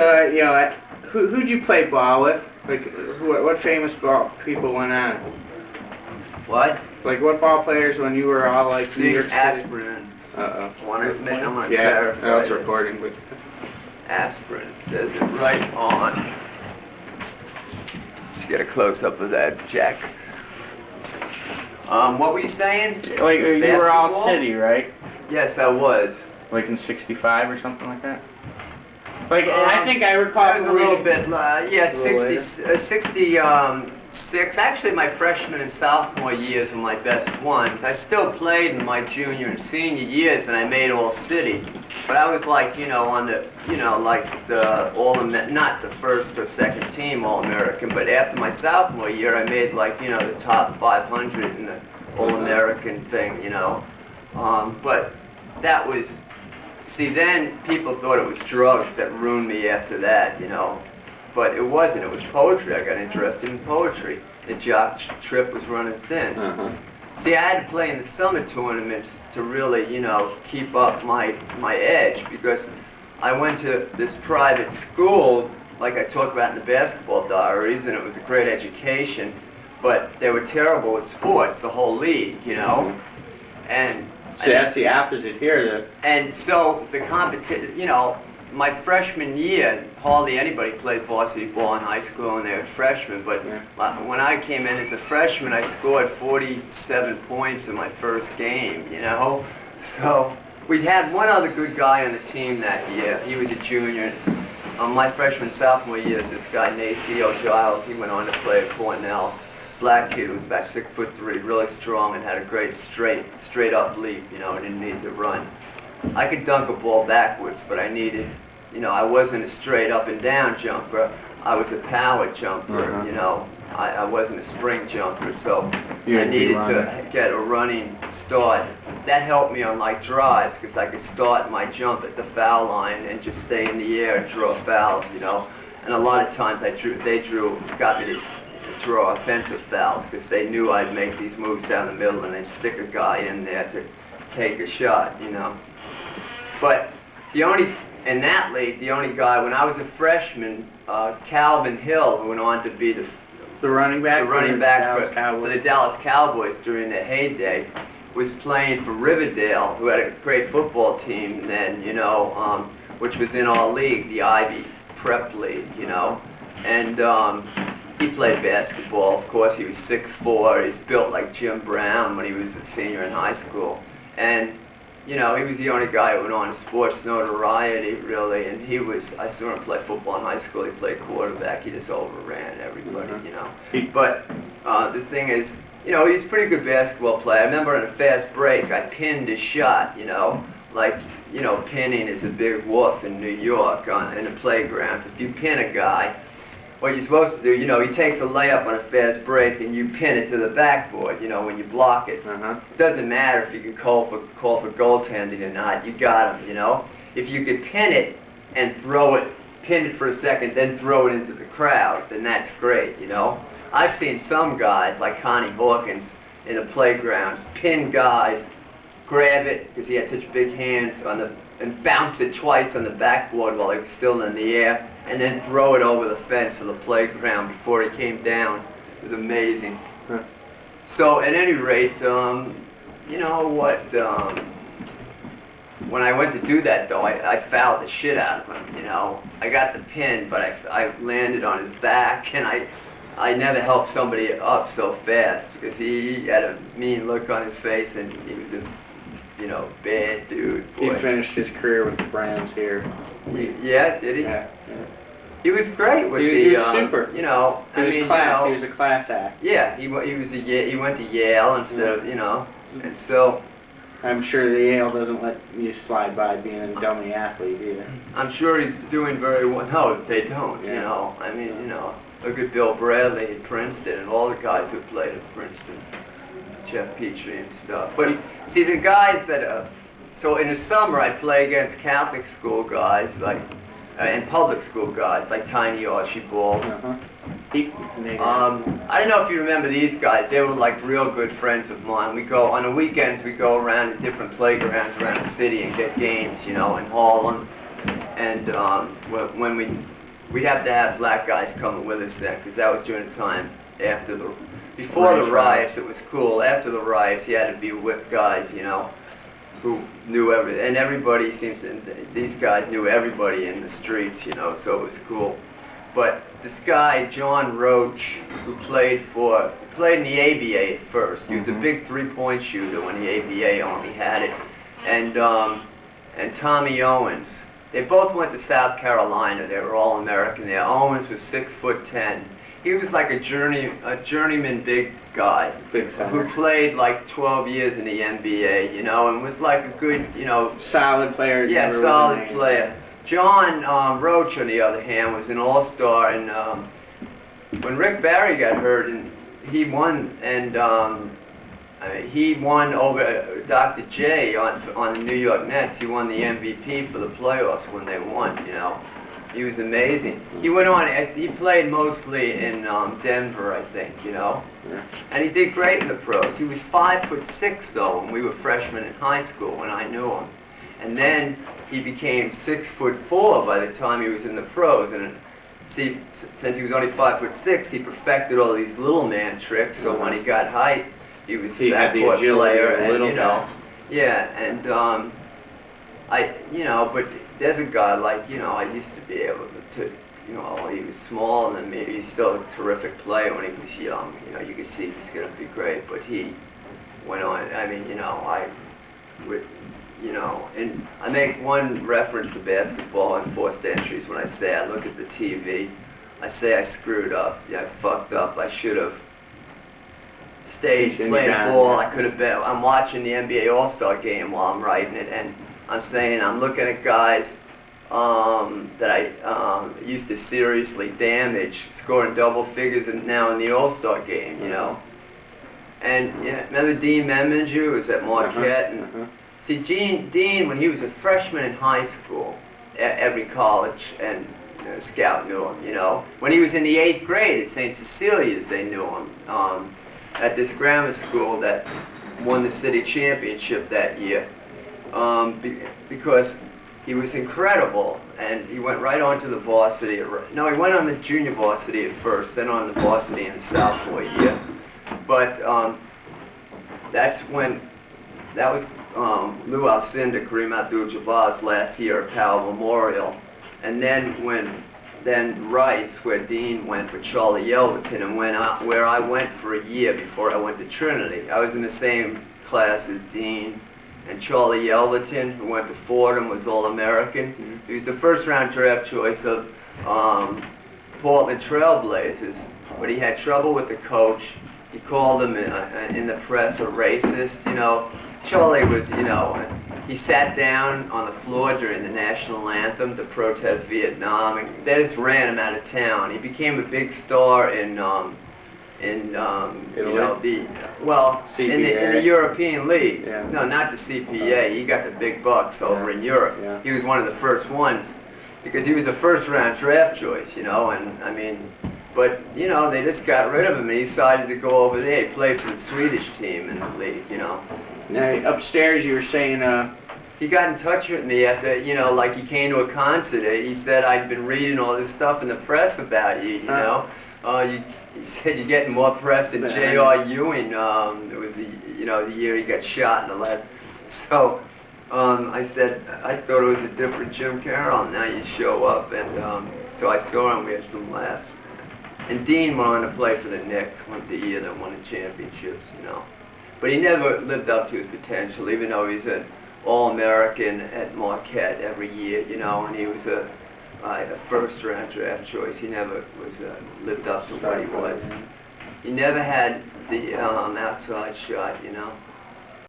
Who'd you play ball with? Like, what famous ball people went on? What? Like, what ball players when you were all like New York City? Aspirin. Uh-oh. I'm gonna Yeah, clarify it's this. recording, but Aspirin, it says it right on. Let's get a close-up of that, Jack. What were you saying? like you were all Basketball? city, right? Yes, I was. Like in '65 or something like that. Like, I think I recall. I was a little bit, yeah, little 66. Actually, my freshman and sophomore years were my best ones. I still played in my junior and senior years, and I made all city. But I was like, on the, like the not the first or second team All-American, but after my sophomore year, I made like, the top 500 in the All-American thing, But that was. See, then people thought it was drugs that ruined me after that, But it wasn't. It was poetry. I got interested in poetry. The jock trip was running thin. See, I had to play in the summer tournaments to really, keep up my edge, because I went to this private school, like I talk about in the basketball diaries, and it was a great education, but they were terrible at sports, the whole league, And So that's the opposite here. and so the competition, my freshman year, hardly anybody plays varsity ball in high school and they're freshmen, but when I came in as a freshman, I scored 47 points in my first game, So we had one other good guy on the team that year. He was a junior. My freshman, sophomore years, this guy, Nacio Giles, he went on to play at Cornell. Black kid who was about 6'3", really strong, and had a great straight up leap, and didn't need to run. I could dunk a ball backwards, but I needed, I wasn't a straight up and down jumper. I was a power jumper, I wasn't a spring jumper, so I needed to get a running start. That helped me on like drives, because I could start my jump at the foul line and just stay in the air and draw fouls, And a lot of times got me to draw offensive fouls, because they knew I'd make these moves down the middle and they'd stick a guy in there to take a shot, But in that league, the only guy, when I was a freshman, Calvin Hill, who went on to be the running back for the Dallas Cowboys during their heyday, was playing for Riverdale, who had a great football team then, which was in our league, the Ivy Prep League, And he played basketball. Of course, he was 6'4". He's built like Jim Brown when he was a senior in high school. And, he was the only guy who went on to sports notoriety, really. And I saw him play football in high school. He played quarterback. He just overran everybody, But the thing is, he was a pretty good basketball player. I remember in a fast break, I pinned his shot, pinning is a big woof in New York in the playgrounds. If you pin a guy, what you're supposed to do, he takes a layup on a fast break and you pin it to the backboard, when you block it. It doesn't matter if you can call for goaltending or not, you got him, If you could pin it and pin it for a second, then throw it into the crowd, then that's great, I've seen some guys, like Connie Hawkins, in the playgrounds, pin guys, grab it, because he had such big hands, and bounce it twice on the backboard while he was still in the air, and then throw it over the fence of the playground before he came down. It was amazing. So at any rate, when I went to do that though, I fouled the shit out of him, I got the pin, but I landed on his back, and I never helped somebody up so fast, because he had a mean look on his face, and he was a bad dude. Boy. He finished his career with the Browns here. Yeah, did he? Yeah. He was great with he was super. He was class. He was a class act. Yeah, he went to Yale instead of, and so. I'm sure the Yale doesn't let you slide by being a dummy athlete either. I'm sure he's doing very well. No, they don't, Look at Bill Bradley at Princeton and all the guys who played at Princeton. Jeff Petrie and stuff. But see, the guys that, so in the summer I play against Catholic school guys, and public school guys, like Tiny Archibald. I don't know if you remember these guys. They were like real good friends of mine. On the weekends, we go around to different playgrounds around the city and get games, in Harlem. And when we have to have black guys coming with us then, because that was during the time after before the riots. It was cool. After the riots, you had to be with guys, you know, who knew everything, and everybody these guys knew everybody in the streets, you know, so it was cool. But this guy, John Roach, who played in the ABA at first. He was a big three-point shooter when the ABA only had it. And Tommy Owens, they both went to South Carolina. They were all American there. Owens was 6'10". He was like a journeyman big guy who played like 12 years in the NBA, you know, and was like a good, you know, solid player. Yeah, solid player. John Roach, on the other hand, was an all-star, and when Rick Barry got hurt, and he won over Dr. J on the New York Nets. He won the MVP for the playoffs when they won, you know. He was amazing. He went on, he played mostly in Denver, I think, you know. Yeah. And he did great in the pros. He was 5'6" though, when we were freshmen in high school when I knew him. And then he became 6'4" by the time he was in the pros. And see, since he was only 5'6", he perfected all these little man tricks. So when he got height, he was a backcourt player, and you know, yeah. And you know, but there's a guy like, you know, I used to be able to, you know, he was small and maybe he's still a terrific player when he was young. You know, you could see he's going to be great, but he went on. I mean, you know, you know, and I make one reference to basketball and forced entries when I say I look at the TV. I say I screwed up. Yeah, I fucked up. I should have stayed playing ball. I could have been. I'm watching the NBA All-Star game while I'm writing it, and I'm saying I'm looking at guys that I used to seriously damage, scoring double figures, and now in the All-Star game, you know. And yeah, remember Dean Memminger was at Marquette, and see, Dean, when he was a freshman in high school, at every college and scout knew him, you know. When he was in the 8th grade at St. Cecilia's, they knew him. At this grammar school that won the city championship that year. Because he was incredible, and he went right on to the varsity. No, he went on the junior varsity at first, then on the varsity in the sophomore year. But that was Lou Alcindor, Kareem Abdul-Jabbar's last year at Powell Memorial. And then Rice, where Dean went with Charlie Yelverton, and where I went for a year before I went to Trinity. I was in the same class as Dean. And Charlie Yelverton, who went to Fordham, was All-American. He was the first-round draft choice of Portland Trailblazers, but he had trouble with the coach. He called him in the press a racist, you know. Charlie was, you know, he sat down on the floor during the national anthem to protest Vietnam, and they just ran him out of town. He became a big star in you know, in the European League. Yeah. No, not the CPA. He got the big bucks over in Europe. Yeah. He was one of the first ones because he was a first-round draft choice, you know, and I mean, but, you know, they just got rid of him and he decided to go over there. He played for the Swedish team in the league, you know. Now, upstairs you were saying, he got in touch with me after, you know, like he came to a concert. He said, I'd been reading all this stuff in the press about you, you know. He said you're getting more press than J.R. Ewing. It was the year he got shot in the last. So I said I thought it was a different Jim Carroll. Now you show up, and so I saw him. We had some laughs. And Dean went on to play for the Knicks, the year that won the championships, you know. But he never lived up to his potential, even though he's an All-American at Marquette every year, you know, and he was a first-round draft choice. He never was lived up to what he was. He never had the outside shot, you know.